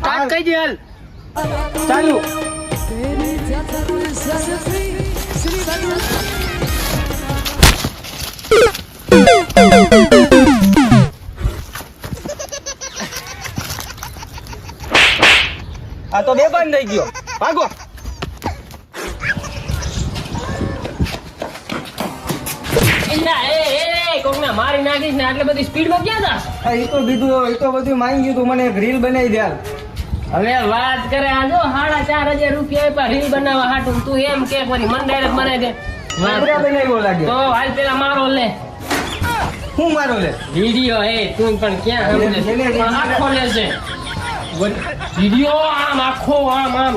Start કરી દે હાલ. ચાલુ. આ તો બેભાન થઈ ગયો. ભાગો. કોકને મારી નાખીશ ને આટલી બધી સ્પીડમાં ક્યાં જા? એ તો બધું માંગ્યું તું મને એક રીલ બનાવી દે. હવે વાત કરે આ જો 4,500 રૂપિયા આપ્યા રીલ બનાવવા હાટું. તું એમ કે ફરી મન ડાયરેક્ટ બનાવી દે. બનાવ્યો લાગે તો હાલ પેલા મારો લે હું મારો લે વિડિયો. તું પણ ક્યાં સમજે છે? પણ આખો લે છે વિડિયો. આમ આખો આમ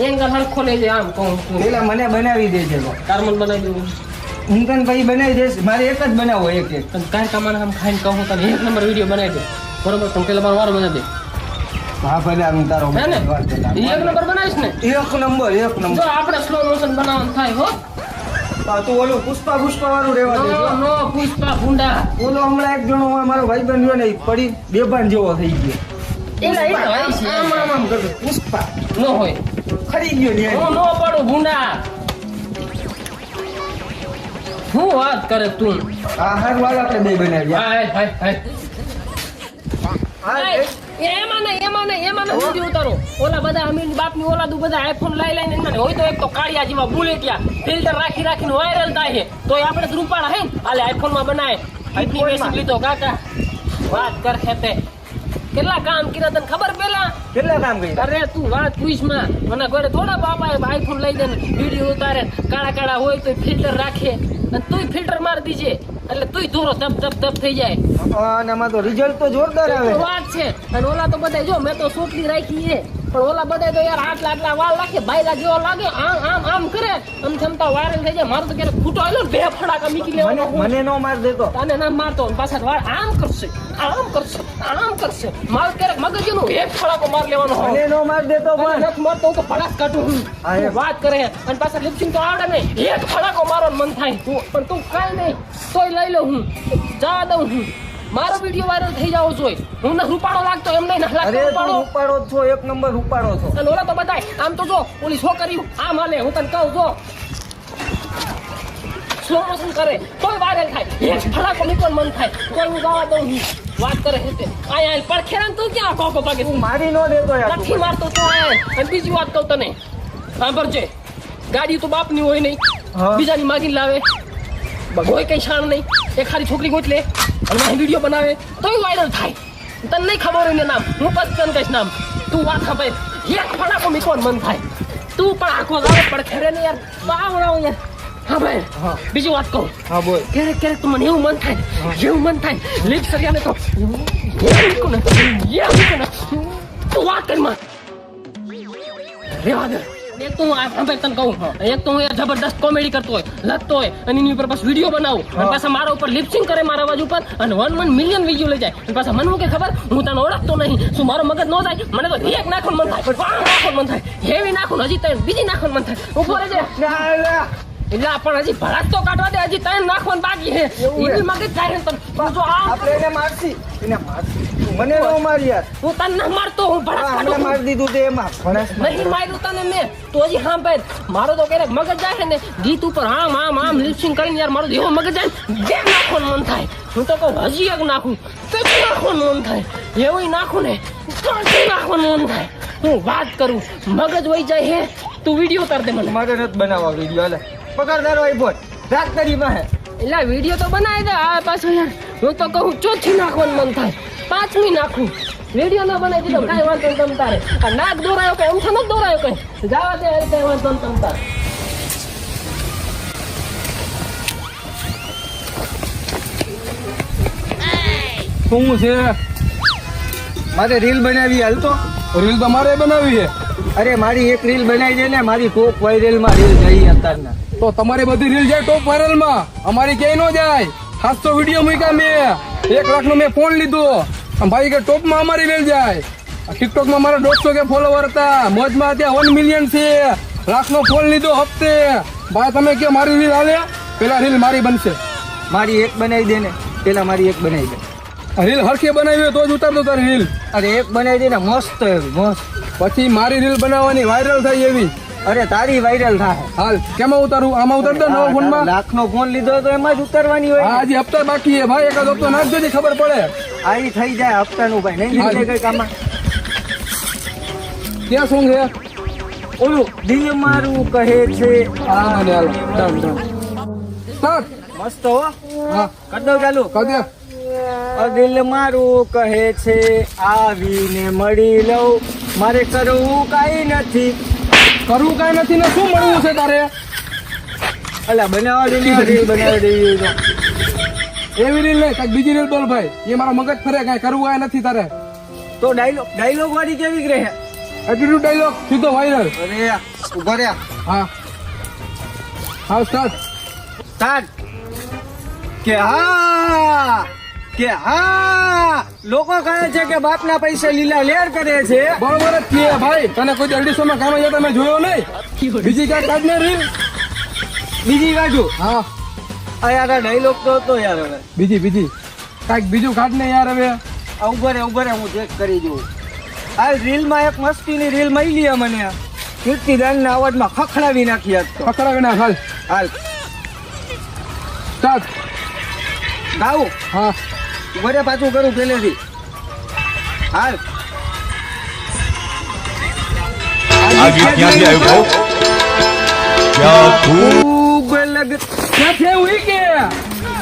એંગલ હરખો લે છે. આમ કહું પેલા મને બનાવી દે છે. કાર્મન બનાવી દઉં હું તને ભાઈ બનાવી દઈશ. મારે એક જ બનાવો. એક કાંઈ કમાને આમ ખાઈને કહું તને 1 નંબર વિડીયો બનાવી દે. બરોબર? તમે પેલા મારો બનાવી દે. હા ભલે હું તારો હે ને 1 નંબર બનાવીશ ને? 1 નંબર જો આપણે સ્લો મોશન બનાવવાનું થાય હો. તું ઓલું પુષ્પા વાળું રહેવા દે. નો પુષ્પા ભૂંડા. ઓલો હમણાં એક જણો મારો ભાઈબંધ રહ્યો ને પડી બેભાન જેવો થઈ ગયો. આમ કરતો પુષ્પા નો હોય ખરી ગયો ને. હું નો પડું ભૂંડા. હું વાત કરે તું? આ હાર વાળા આપણે બે બનાવી. એમાં નહીં વિડીયો ઉતારો. ઓલા બધા અમીર બાપની ઓલાદું બધા આઈફોન લઈને હોય તો એક તો કાળિયા જેવા બુલેટિયા ફિલ્ટર રાખીને વાયરલ થાય છે. તો આપણે રૂપાળા હે હાલે આઈફોન માં બનાવે. આટલી બેસી લીધો કાકા. વાત કર ખેતે કેટલા કામ કર્યા તને ખબર? કેટલા કામ કર્યા? અરે તું વાત પૂછ માં. મને ઘરે થોડા બાપા આઈફોન લઈ દે ને વિડીયો ઉતારે. કાળા હોય તો ફિલ્ટર રાખે અને તુંય ફિલ્ટર મારી દીજે એટલે તુંય ધોરો ધપ થઈ જાય. અને આમાં તો રિઝલ્ટ તો જોરદાર આવે. વાત છે. અને ઓલા તો બધા જો મેં તો સોટલી રાખી છે પણ ઓલા બધા તો યાર આટલા વાળ લાગે બાયલા જેવો લાગે. આમ કરે આમ જમતા વાયરલ થઈ જાય. મારું તો ક્યારે ફૂટો આવ્યો ને 2 ફડાકા મીકી લેવાનો. મને નો માર દેતો. તને ના મારતો પાછા વાળ આમ કરશે. મારું ક્યારેક મગજનું 1 ફડાકો માર લેવાનો. મને નો માર દેતો પણ નથી મારતો હું તો ફડાક કાઢું. વાત કરે અને પાછા લિપસિંગ તો આવડે નહીં. 1 ફડાકો મારવાનું મન થાય પણ તું કાઈ નહીં તોય લઈ લઉં હું. જા દઉં હું. મારો વિડીયો વાયરલ થઈ જાવો જોઈએ. હું ને રૂપાળો લાગતો એમ નહીં. રૂપાળો છો. 1 નંબર રૂપાળો છો. અને ઓલા તો બતાય આમ તો જો ઓલી છોકરીઓ આમ હાલે. હું તને કહું જો સ્લો મોશન કરે તોય વાયરલ થાય. 1 ફડાકો નીકળ મન થાય તોય હું જવા દઉં હું. વાત કરે છે આયા પડખેરા તું ક્યાં કોકો પાકે? તું મારી નો દેતો યાર. નથી મારતો તું આયા. અને બીજી વાત કહું તને સાંભળજે. ગાડી તો બાપની હોય નહીં બીજાની માગીને લાવે. કોઈ કઈ શાણ નહીં. એક ખાલી છોકરી ગોત લે અને વિડીયો બનાવે તોય વાયરલ થાય. તને નહીં ખબર હોય ને નામ. હું પછી તને કહીશ નામ. તું વાત ખબર 1 ફડાકો મીકવાનું મન થાય. તું પણ આખો ગાવ પડખેરે ને યાર બાવડાવ યાર. હા ભાઈ બીજી વાત કહું. હા બોલ. ક્યારેક તો મને એવું મન થાય લીપ સરિયાને તો તું વાત કરી માં રેવા દે. એક તો હું તને કહું એક તો હું યાર જબરદસ્ત કોમેડી કરતો હોય લગતો હોય અને એની ઉપર પાછું વિડીયો બનાવું અને પાછા મારા ઉપર લિપસિંગ કરે મારા અવાજ ઉપર અને 1 મિલિયન વિડીયો લઈ જાય અને પાછા મને શું કે ખબર હું તને ઓળખતો નહીં. શું મારો મગજ ન જાય? મને તો એક નાખવાનું મન થાય હેવી નાખું હજી તને બીજી નાખવાનું મન થાય. ઉપર છે એટલે પણ હજી ભડાક તો કાઢવા દે. હજી તને નાખવાનું બાકી છે. એની મગજ થાય ને જો આપણે એને મારસી મને નો માર યાર. હું તને ના મારતો હું ભડાક કાઢું. મારી દીધું તે એમાં નહીં માર્યું તને મેં તો હજી હા ભાઈ મારો તો ક્યારેક મગજ જાય ને ગીત ઉપર આમ લિપસિંગ કરીને યાર મારું એવો મગજ જાય બે નાખવાનું મન થાય. હું તો કહું હજી એક નાખું તો નાખવાનું મન થાય. એવું નાખું ને તો નાખવાનું મન થાય. હું વાત કરું મગજ વહી જાય હે. તું વિડીયો ઉતાર દે મને. મારે નથી બનાવવા વિડીયો. હાલે પકડદારો આઈફોન રાત કરી પાસે એટલે વિડીયો તો બનાવી દે. આ પાછો યાર હું તો કહું 4થી નાખવાનું મન થાય 5મી નાખું. વિડીયો ના બનાવી દીધો કાંઈ વાંધો તમ તારે. આ નાક દોરાયો કઈ અમથા નથી દોરાયો કઈ. જવા દે કઈ વાંધો તમ તારે. શું છે? મારે રીલ બનાવી. હાલ તો રીલ તો મારે બનાવી છે. અરે મારી એક રીલ બનાવી દે ને. મારી ટોપ વાયરલ માં રીલ જઈ અત્યારના. તો તમારી બધી રીલ જાય ટોપ વાયરલ માં. અમારી ક્યાંય ન જાય. 700 વિડીયો મૂક્યા મેં. 1 લાખ નો મેં ફોન લીધો. ભાઈ કે ટોપ માં અમારી રીલ જાય. ટિકટોક માં મારા 150 કે ફોલોવર હતા. મોજમાં ત્યાં 1 મિલિયન છે. લાખ નો ફોન લીધો હપ્તે. ભાઈ તમે કે મારી રીલ હાલે? પેલા રીલ મારી બનશે. મારી એક બનાવી દે ને. પેલા મારી એક બનાવી દે. રીલ હરખી બનાવી હોય તો જ ઉતારતો તારી રીલ. અરે એક બનાવી દે ને મસ્ત એવી મસ્ત. પછી મારી રીલ બનાવવાની વાયરલ થાય એવી. અરે તારી વાયરલ થાય. હાલ કેમાં ઉતારું? આમાં ઉતાર દે નવા ફોનમાં. લાખનો ફોન લીધો તો એમાં જ ઉતારવાની હોય. હા હજી હપ્તા બાકી છે ભાઈ, એકાદ હપ્તો નાખજો ને ખબર પડે. આવી થઈ જાય હપ્તાનું ભાઈ નહીં લીધે કઈ કામમાં. ક્યાં સોંગ છે? ઓલું દિલ મારું કહે છે. હા મને હાલો ડન ડન સ્ટાર્ટ. મસ્ત હો. હા કર દઉં ચાલુ. કર દે. દિલ મારું કહે છે આવીને મળી લઉં, મારે કરવું કાંઈ નથી. કરવું કાંઈ નથી ને શું મળવું છે તારે? અલા બનાવવા દે રીલ બનાવી દઈએ તો. એવી રીલ નહીં, કાંઈક બીજી રીલ બોલ ભાઈ. એ મારો મગજ ફરે, કાંઈ કરવું કાંઈ નથી તારે. તો ડાયલોગ વાળી કેવી રહે? એટીટ્યુડ ડાયલોગ સીધો વાયરલ. અરે ઉભા રહ્યા. હા હા સ્ટાર્ટ. સ્ટાર્ટ. કે હા લોકો કહે છે કે બાપના પૈસે લીલા લેર કરે છે. બરોબર જ છે ભાઈ. તને કોઈ 150 માં કામ જતા મેં જોયો નહીં. બીજી ક્યાંક કાઢને રીલ. બીજી બાજુ હા આ યાર ડાયલોગ તો હતો યાર. હવે બીજી કાંઈક બીજું કાઢને યાર. હવે આ ઉભા રે હું ચેક કરી જોઉં. આ રીલમાં એક મસ્તીની રીલ મળી મને. કીર્તિદાનના અવાજમાં ખખડાવી નાખી આજ તો. પકડા ના હાલ હાલ સ્ટાર્ટ. ગાવું હા ઉભા પાછું કરું પહેલેથી. હાલ आगे क्या से आयो भाऊ क्या खूब ખૂબ લગ क्या थे हुई के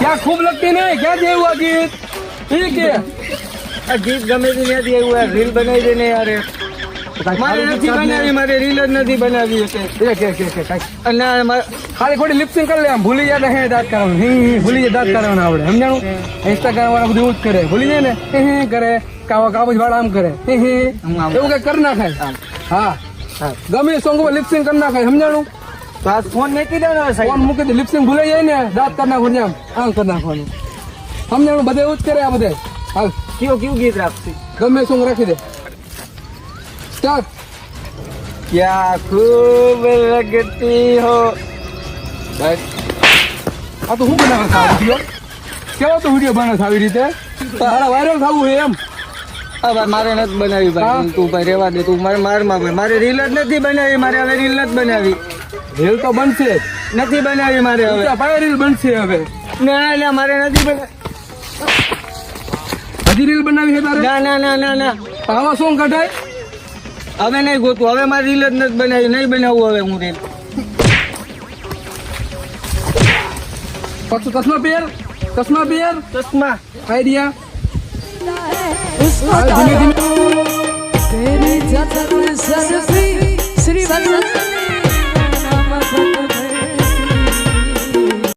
क्या खूब लगती नहीं? क्या थे हुआ गीत ये के આ ગીત ગમે તે નથી આવ્યું. રીલ બનાવી દે ને યાર. મારે નથી બનાવી, મારે રીલ જ નથી બનાવી. અને ખાલી ખોટી લિપસિંગ કરી લે. આમ ભૂલી જાય હે દાંત કરવાનું. ભૂલી જાય દાંત કરવાના આવડે. સમજાણું? ઇન્સ્ટાગ્રામ વાળા બધું એવું જ કરે. ભૂલી જાય ને કરે કાબુજ વાળા આમ કરે. એવું કઈ કરી નાખાય. હા ગમે સોંગ ઉપર લિપસિંગ કરી નાખાય. સમજાણું? તો આ ફોન મૂકી દો ને ફોન સાહેબ. મૂકી દે. લિપસિંગ ભૂલાઈ જાય ને દાંત કરી નાખવાનું. આમ કરી નાખવાનું. સમજાણું? બધે એવું જ કરે આ બધે. હાલ કયું ગીત રાખશે? ગમે સોંગ રાખી દે. સ્ટાર્ટ. ક્યાં ખૂબ લગતી હો. બસ આ તો હું બનાવે છે આ વિડીયો? કેવો તો વિડીયો બને છે આવી રીતે? તારા વાયરલ થવું છે એમ? હવે મારે નથી બનાવી હા? ભાઈ. તું ભાઈ રેવા દે. તું મારમાં ભાઈ. મારે રીલ જ નથી બનાવી. મારે હવે રીલ નથી બનાવી. રીલ તો બનશે જ. નથી બનાવી મારે હવે. ઊંચા પાયે રીલ બનશે હવે. ના મારે નથી બનાવી. હજી રીલ બનાવી છે તારે? ના આવા સોંગ કઢાય? હવે નહીં ગોતું. હવે મારે રીલ જ નથી બનાવી. નહીં બનાવવું હવે હું રીલ. પાછું ચશ્મા પહેર. ચશ્મા આઈડિયા. तेरी जतन सरफी श्री